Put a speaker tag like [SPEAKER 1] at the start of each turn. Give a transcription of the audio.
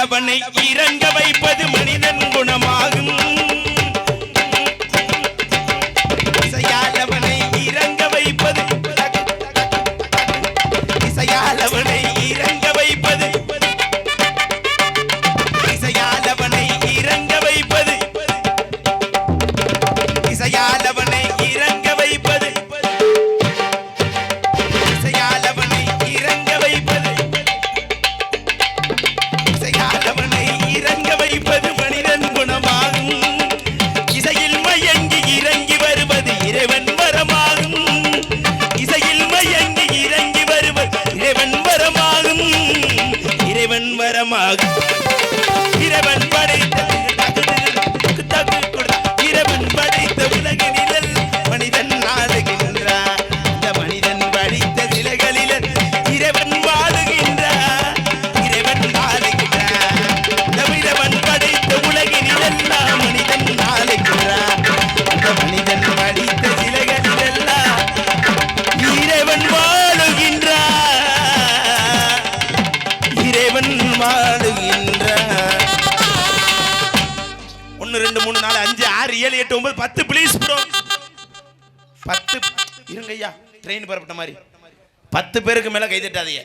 [SPEAKER 1] இசையாலவனை இறங்க வைப்பது மனிதன் குணமாகும். இசையாலவனை இறங்க வைப்பது இசையாலவனை இறங்க வைப்பது இசையாலவனை இறங்க வைப்பது இசையாலவனை இறங்க வைப்பது இசையாலவனை இறங்க வைப்பது இசையாலவனை இறங்க வைப்பது மனிதன் குணமாகும். இசையில் மயங்கி இறங்கி வருவது இறைவன் வரமாகும். இசையில் மயங்கி இறங்கி வருவது இறைவன் வரமாகும். இறைவன் வரமாகும். இறைவன் படைத்த இறைவன் படைத்த உலகினில் மனிதன் ஆளுகின்றார். இந்த மனிதன் படைத்த சிலைகளில் இறைவன் வாழுகின்றார். இறைவன் ஆளுகின்றார். இந்த இறைவன் படைத்த உலகினில் எல்லாம் மனிதன் ஆளுகின்றார். இந்த மனிதன் படைத்த சிலைகளில் எல்லாம் இறைவன் வாழுகின்றார். இறைவன் வாழுகின்றார். 1 2 3 4 5 6 7 8 9 10 ப்ளீஸ் ப்ரோ 10 இருங்க ஐயா ட்ரெயின் பரப்பட்ட மாதிரி 10 பேருக்கு மேல கை தட்டாதீங்க.